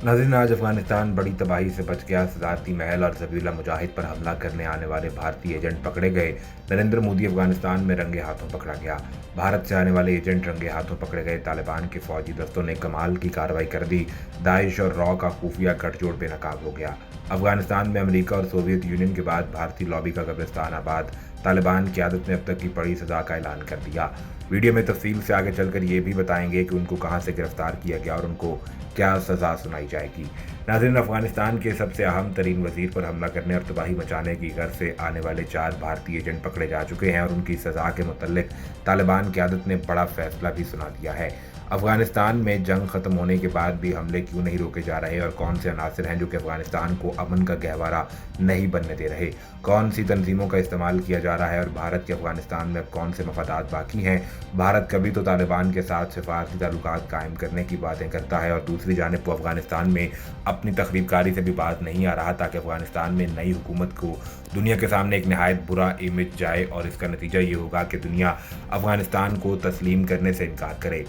नाज़रीन, आज अफगानिस्तान बड़ी तबाही से बच गया। सदारती महल और ज़बीहुल्लाह मुजाहिद पर हमला करने आने वाले भारतीय एजेंट पकड़े गए। नरेंद्र मोदी अफगानिस्तान में रंगे हाथों पकड़ा गया। भारत से आने वाले एजेंट रंगे हाथों पकड़े गए। तालिबान के फौजी दस्तों ने कमाल की कार्रवाई कर दी। दाइश और रॉ का खुफिया गठजोड़ बेनकाब हो गया। अफगानिस्तान में अमेरिका और सोवियत यूनियन के बाद भारतीय लॉबी का कब्रिस्तान आबाद। तालिबान की आदत ने अब तक की बड़ी सजा का ऐलान कर दिया। वीडियो में तफसील से आगे चलकर ये भी बताएंगे कि उनको कहां से गिरफ्तार किया गया और उनको क्या सजा सुनाई जाएगी। नाज़रीन, अफगानिस्तान के सबसे अहम तरीन वजीर पर हमला करने और तबाही मचाने की गर्ज से आने वाले 4 भारतीय एजेंट पकड़े जा चुके हैं और उनकी सजा के मुतल्लिक तालिबान की आदत ने बड़ा फैसला भी सुना दिया है। अफगानिस्तान में जंग खत्म होने के बाद भी हमले क्यों नहीं रोके जा रहे और कौन से अनासर हैं जो कि अफगानिस्तान को अमन का गहवारा नहीं बनने दे रहे, कौन सी तंजीमों का इस्तेमाल किया जा रहा है और भारत के अफगानिस्तान में अब कौन से मफादात बाकी हैं। भारत कभी तो तालिबान के साथ सिफारती ताल्लुकात कायम करने की बातें करता है और दूसरी जानिब वो अफगानिस्तान में अपनी तखरीबकारी से भी बात नहीं आ रहा ताकि अफगानिस्तान में नई हुकूमत को दुनिया के सामने एक नहायत बुरा इमेज जाए और इसका नतीजा ये होगा कि दुनिया अफगानिस्तान को तस्लीम करने से इनकार करे।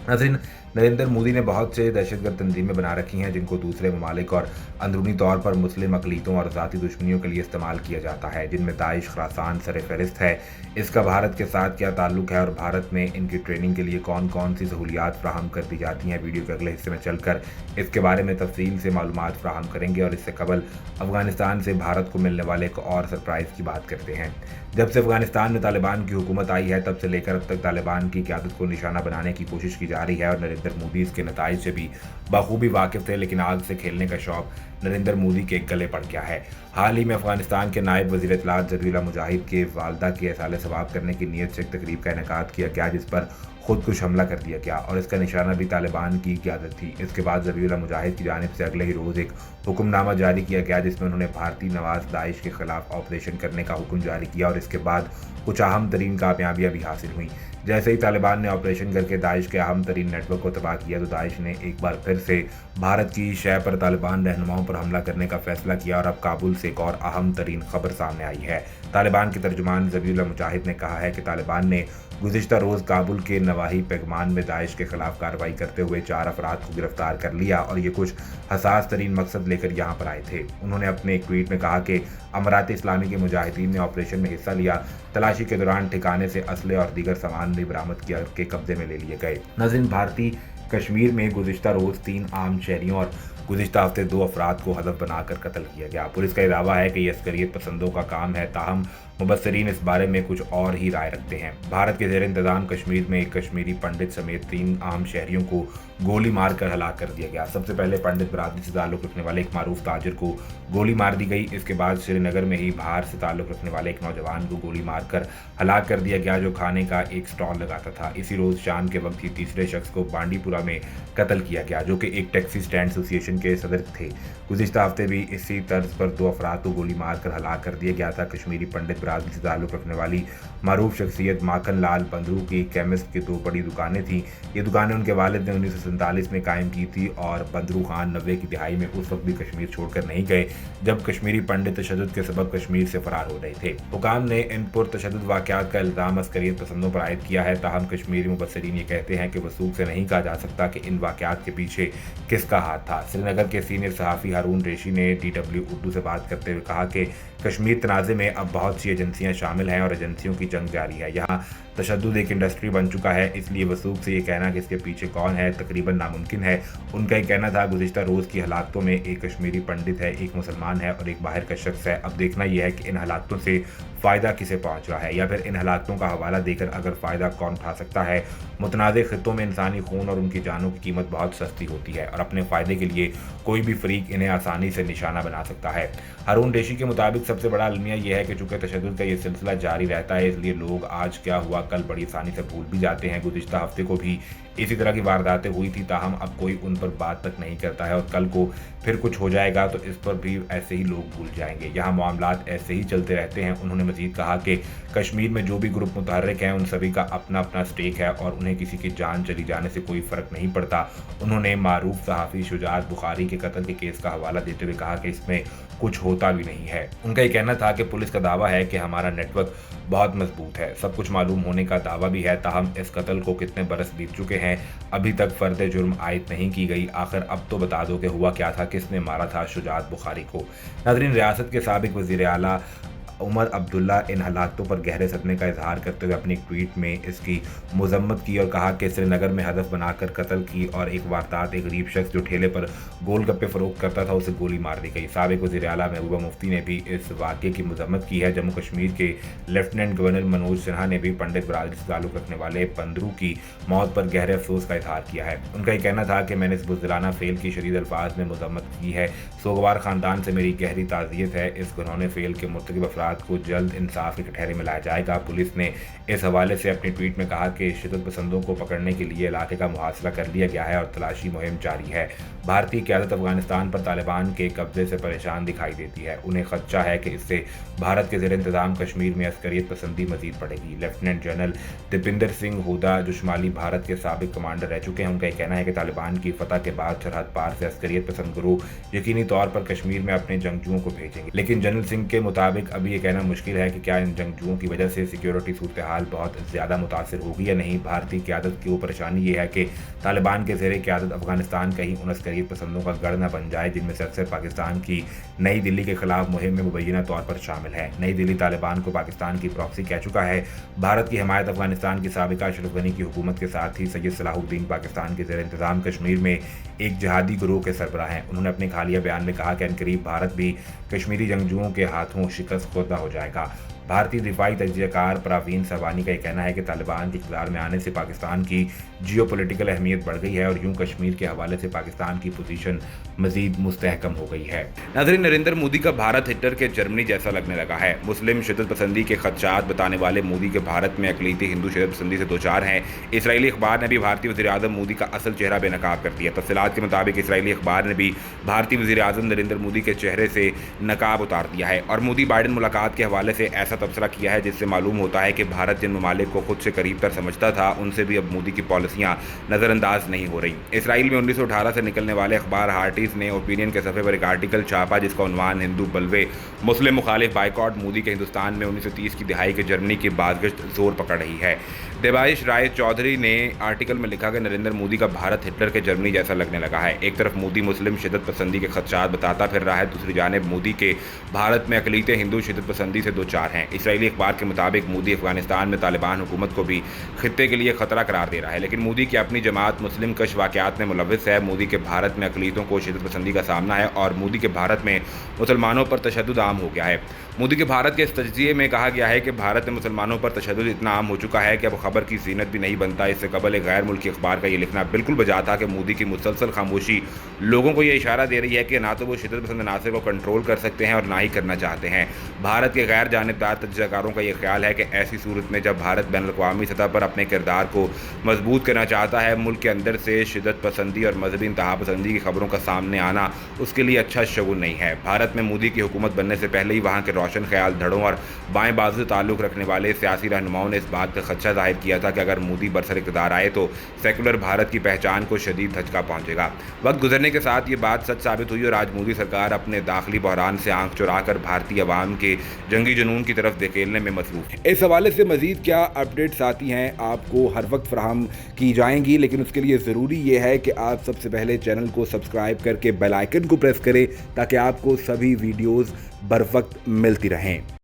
नाज़रीन, नरेंद्र मोदी ने बहुत से दहशतगर्द तंजीमें बना रखी हैं जिनको दूसरे ममालिक और अंदरूनी तौर पर मुस्लिम अकलीतों और ज़ाती दुश्मनियों के लिए इस्तेमाल किया जाता है, जिनमें दाइश खरासान सरफहरिस्त है। इसका भारत के साथ क्या ताल्लुक है और भारत में इनकी ट्रेनिंग के लिए कौन कौन सी सहूलियात फ्राहम कर दी जाती हैं। वीडियो के अगले हिस्से में चलकर इसके बारे में तफसील से मालूमात फ्राहम करेंगे और इससे कबल अफगानिस्तान से भारत को मिलने वाले एक और सरप्राइज़ की बात करते हैं। जब से अफगानिस्तान में तालिबान की हुकूमत आई है तब से लेकर अब तक तालिबान की क़यादत को निशाना बनाने की कोशिश की जा रही है और नरेंद्र मोदी इसके नताइज से भी बखूबी वाकिफ थे, लेकिन आग से खेलने का शौक नरेंद्र मोदी के गले पड़ गया है। हाल ही में अफगानिस्तान के नायब वज़ीर इत्तलात ज़बीहुल्लाह मुजाहिद के वालदा के एहसाले सवाब करने की नीयत से एक तकरीब का इनेकाद किया गया जिस पर खुदकुश हमला कर दिया गया और इसका निशाना भी तालिबान की क़यादत थी। इसके बाद ज़बीहुल्लाह मुजाहिद की जानिब से अगले ही रोज़ एक हुक्मनामा जारी किया गया जिसमें उन्होंने भारतीय नवाज दाइश के खिलाफ ऑपरेशन करने का हुक्म जारी किया और इसके बाद कुछ अहम तरीन कामयाबियाँ भी हासिल हुई। जैसे ही तालिबान ने ऑपरेशन करके दाइश के अहम तरीन नेटवर्क को तबाह किया तो दाइश ने एक बार फिर से भारत की शय पर तालिबान रहनुमाओं पर हमला करने का फैसला किया और अब काबुल से एक और अहम तरीन खबर सामने आई है। तालिबान के तर्जुमान ज़बीहुल्लाह मुजाहिद ने कहा है कि तालिबान ने गुज़िश्ता रोज़ काबुल के नवाही पैगमान में दाइश के खिलाफ कार्रवाई करते हुए 4 अफराद को गिरफ्तार कर लिया और ये कुछ हसास तरीन मकसद लेकर यहाँ पर आए थे। उन्होंने अपने एक ट्वीट में कहा कि अमारात इस्लामी के मुजाहिदीन ने ऑपरेशन में हिस्सा लिया। तलाशी के दौरान ठिकाने से असले और दीगर सामान भी बरामद किया के कब्जे में ले लिए गए। नाज़रीन, भारतीय कश्मीर में गुज़िश्ता रोज़ 3 आम शहरियों और गुज़िश्ता हफ्ते 2 अफराद को हदफ बनाकर कत्ल किया गया। पुलिस का दावा है कि यह अस्करियत पसंदों का काम है, ताहम मुबस्सरीन इस बारे में कुछ और ही राय रखते हैं। भारत के ज़ेर इंतज़ाम कश्मीर में एक कश्मीरी पंडित समेत 3 आम शहरियों को गोली मारकर हलाक कर दिया गया। सबसे पहले पंडित बरादरी से ताल्लुक़ रखने वाले एक मारूफ ताजिर को गोली मार दी गई। इसके बाद श्रीनगर में ही भार से ताल्लुक़ रखने वाले एक नौजवान को गोली मारकर हलाक कर दिया गया जो खाने का एक स्टॉल लगाता था। इसी रोज़ शाम के वक्त ही तीसरे शख्स को बांडीपुरा में कत्ल किया गया जो कि एक टैक्सी स्टैंड एसोसिएशन के सदर थे। गुज़िश्ता हफ्ते भी इसी तर्ज पर 2 अफराद को गोली मारकर हलाक कर दिया गया था। कश्मीरी पंडित बरादरी से ताल्लुक़ रखने वाली मारूफ शख्सियत माखन लाल बंदरू की केमिस्ट की 2 बड़ी दुकानें थीं। ये दुकानें उनके वालिद ने 1947 में कायम की थी और बंदरू खान 90 की दिहाई में उस वक्त भी कश्मीर छोड़कर नहीं गए जब कश्मीरी पंडित तशद्दुद के सबब कश्मीर से फरार हो रहे थे। हुकाम ने इन पुरतशद्दुद वाक़यात का इल्ज़ाम अस्करियत पसंदों पर आयद किया है। ताहम कश्मीरी मुबस्सरीन ये कहते हैं कि वसूख से नहीं कहा जा सकता कि इन वाक़यात के पीछे किसका हाथ था। श्रीनगर के सीनियर सहाफ़ी हारून रेशी ने DW उर्दू से बात करते हुए कहा कि कश्मीर तनाज़े में अब बहुत सी एजेंसियां शामिल हैं और एजेंसियों की जंग जारी है। यहाँ तशद्दुद एक इंडस्ट्री बन चुका है, इसलिए वसूख से ये कहना कि इसके पीछे कौन है तकरीबन नामुमकिन है। उनका ये कहना था गुज़िश्ता रोज़ की हलाकतों में एक कश्मीरी पंडित है, एक मुसलमान है और एक बाहर का शख्स है। अब देखना यह है कि इन हलाकतों से फ़ायदा किसे पहुँच रहा है या फिर इन हलाकतों का हवाला देकर अगर फ़ायदा कौन उठा सकता है। मुतनाज़ ख़ित्तों में इंसानी खून और उनकी जानों की कीमत बहुत सस्ती होती है और अपने फ़ायदे के लिए कोई भी फ़रीक इन्हें आसानी से निशाना बना सकता है। हारून रेशी के मुताबिक सबसे बड़ा अलमिया यह है कि चूँकि तशद्दुद का ये सिलसिला जारी रहता है इसलिए लोग आज क्या हुआ कल बड़ी आसानी से भूल भी जाते हैं। गुज़िश्ता हफ्ते को भी इसी तरह की वारदातें हुई थी, ताहम अब कोई उन पर बात तक नहीं करता है और कल को फिर कुछ हो जाएगा तो इस पर भी ऐसे ही लोग भूल जाएंगे। यहाँ मामलात ऐसे ही चलते रहते हैं। उन्होंने मजीद कहा कि कश्मीर में जो भी ग्रुप मुतहर्रिक हैं उन सभी का अपना अपना स्टेक है और उन्हें किसी की जान चली जाने से कोई फ़र्क नहीं पड़ता। उन्होंने मारूफ सहाफ़ी शुजात बुखारी के कत्ल के केस का हवाला देते हुए कहा कि इसमें कुछ होता भी नहीं है। उनका ये कहना था कि पुलिस का दावा है कि हमारा नेटवर्क बहुत मजबूत है, सब कुछ मालूम होने का दावा भी है, ताहम इस कत्ल को कितने बरस बीत चुके हैं, अभी तक फर्द जुर्म आयद नहीं की गई। आखिर अब तो बता दो कि हुआ क्या था, किसने मारा था शुजात बुखारी को। नाज़रीन, रियासत के साबिक वज़ीर आला उमर अब्दुल्ला इन हालातों पर गहरे सदमे का इजहार करते हुए अपनी एक ट्वीट में इसकी मजम्मत की और कहा कि श्रीनगर में हदफ बनाकर कत्ल की और एक वारदात, एक गरीब शख्स जो ठेले पर गोलगप्पे फरोख्त करता था उसे गोली मार दी गई। साबिक वज़ीर आला महबूबा मुफ्ती ने भी इस वाक़े की मजम्मत की है। जम्मू कश्मीर के लेफ्टिनेंट गवर्नर मनोज सिन्हा ने भी पंडित बरादरी से ताल्लुक़ रखने वाले पंद्रू की मौत पर गहरे अफसोस का इजहार किया है। उनका ये कहना था कि मैंने इस बुज़दिलाना फेल की शदीद अल्फाज में मजम्मत की है। सोगवार ख़ानदान से मेरी गहरी ताज़ियत है। इस घिनौने फेल के मुर्तकिब अफराद को जल्द इंसाफ के कटहरे में लाया जाएगा। पुलिस ने इस हवाले से अपनी ट्वीट में कहा कि शिद्दत पसंदों को पकड़ने के लिए इलाके का मुहासरा कर लिया गया है और तलाशी मुहिम जारी है। भारतीय क़यादत अफगानिस्तान पर तालिबान के कब्जे से परेशान दिखाई देती है। उन्हें खदशा है कि इससे भारत के ज़ेर इंतज़ाम कश्मीर में अस्करियत पसंदी मजीद बढ़ेगी। लेफ्टिनेंट जनरल दीपिंदर सिंह हुदा जो शुमाली भारत के साबिक कमांडर रह चुके हैं, उनका यह कहना है कि तालिबान की फतह के बाद सरहद पार से अस्करियत पसंद गिरोह यकीनी तौर पर कश्मीर में अपने जंगजुओं को भेजेंगे। लेकिन जनरल सिंह के मुताबिक अभी ये कहना मुश्किल है कि क्या इन जंगजुओं की वजह से सिक्योरिटी सूरत हाल बहुत ज़्यादा मुतासर होगी या नहीं। भारतीय क़यादत की वो परेशानी ये है कि तालिबान के ज़ेर क़यादत अफगानिस्तान कहीं उन अस्करियत पसंदों का गढ़ न बन जाए जिनमें से अक्सर पाकिस्तान की नई दिल्ली के खिलाफ मुहिम में मुबैना तौर पर शामिल है। नई दिल्ली तालिबान को पाकिस्तान की प्रॉक्सी कह चुका है। भारत की हिमायत अफगानिस्तान की साबिका अशरफ गनी की हुकूमत के साथ ही सैयद सलाहुद्दीन पाकिस्तान के ज़ेर इंतज़ाम कश्मीर में एक जिहादी गिरोह के सरबराह हैं। उन्होंने अपने हालिया बयान में कहा कि अनकरीब भारत भी कश्मीरी जंगजुओं के हाथों शिकस्त खुर्दा हो जाएगा। भारतीय दिफाई तजज़ियाकार परवीन सरवानी का यह कहना है कि तालिबान के इक़्तिदार में आने से पाकिस्तान की जियोपॉलिटिकल अहमियत बढ़ गई है और यूं कश्मीर के हवाले से पाकिस्तान की पोजीशन मजीद मुस्तहकम हो गई है। नाज़रीन, नरेंद्र मोदी का भारत हिटलर के जर्मनी जैसा लगने लगा है। मुस्लिम शिद्दत पसंदी के खदशात बताने वाले मोदी के भारत में अक़लीती हिंदू शिद्दत पसंदी से दो चार हैं। इसराइली अखबार ने भी भारतीय वज़ीर आज़म मोदी का असल चेहरा बेनकाब कर दिया। तफसीलात के मुताबिक इसराइली अखबार ने भी भारतीय वज़ीर आज़म नरेंद्र मोदी के चेहरे से नकाब उतार दिया है और मोदी बाइडेन मुलाकात के हवाले से ऐसा तबसरा किया है जिससे मालूम होता है कि भारत जिन ममालिक को खुद से करीब तर समझता था उनसे भी अब मोदी की पॉलिसियां नज़रअंदाज नहीं हो रही। इसराइल में 1918 से निकलने वाले अखबार हार्टीज़ ने ओपिनियन के सफ़े पर एक आर्टिकल छापा जिसका उन्वान हिंदू बलवे मुस्लिम मुखालिफ बाइकॉट मोदी के हिंदुस्तान में 1930 की दिहाई के जर्मनी की बाज़गश्त जोर पकड़ रही है। देबाइश राय चौधरी ने आर्टिकल में लिखा कि नरेंद्र मोदी का भारत हिटलर के जर्मनी जैसा लगने लगा है। एक तरफ मोदी मुस्लिम शिद्दत पसंदी के खदशात बताता फिर रहा है, दूसरी जानिब मोदी के भारत में अक़लीती हिंदू शिद्दत पसंदी से दो चार हैं। इसराइली अखबार के मुताबिक मोदी अफगानिस्तान में तालिबान हुकूमत को भी खित्ते के लिए खतरा करार दे रहा है, लेकिन मोदी की अपनी जमात मुस्लिम कश वाक़यात में मुलव्विस है। मोदी के भारत में अक़लीतों को शिद्दत पसंदी का सामना है और मोदी के भारत में मुसलमानों पर तशद्दुद आम हो गया है। मोदी के भारत के इस तज्ज़िये में कहा गया है कि भारत में मुसलमानों पर तशद्दुद इतना आम हो चुका है कि अब खबर की ज़ीनत भी नहीं बनता। इससे कबल एक गैर मुल्की अखबार का ये लिखना बिल्कुल बजा था कि मोदी की मुसलसल खामोशी लोगों को ये इशारा दे रही है कि ना तो वो शिद्दत पसंद अनासर को कंट्रोल कर सकते हैं और ना ही करना चाहते हैं। भारत के गैर जानिबदार तज्ज़ियाकारों का ये ख्याल है कि ऐसी सूरत में जब भारत बैनुल-अक़वामी सतह पर अपने किरदार को मजबूत करना चाहता है, मुल्क के अंदर से शिद्दत पसंदी और मजहबी इंतहा पसंदी की खबरों का सामने आना उसके लिए अच्छा शगुन नहीं है। भारत में मोदी की हुकूमत बनने से पहले ही वहाँ के रोशन ख्याल धड़ों और बाएं बाजू से ताल्लुक़ रखने वाले सियासी रहनुमाओं ने इस बात का खदशा जाहिर किया था कि अगर मोदी बरसर इक़्तिदार आए तो सेकुलर भारत की पहचान को शदीद धचका पहुँचेगा। वक्त गुजरने के साथ ये बात सच साबित हुई और आज मोदी सरकार अपने दाखिली बहरान से आंख चुराकर भारतीय अवाम के जंगी जुनून की तरफ धकेलने में मसरूफ़ है। इस हवाले से मज़ीद क्या अपडेट्स आती हैं आपको हर वक्त फराहम की जाएंगी, लेकिन उसके लिए ज़रूरी ये है कि आप सबसे पहले चैनल को सब्सक्राइब करके बेल आइकन को प्रेस करें ताकि आपको सभी वीडियोज़ बर वक्त मिलती रहें।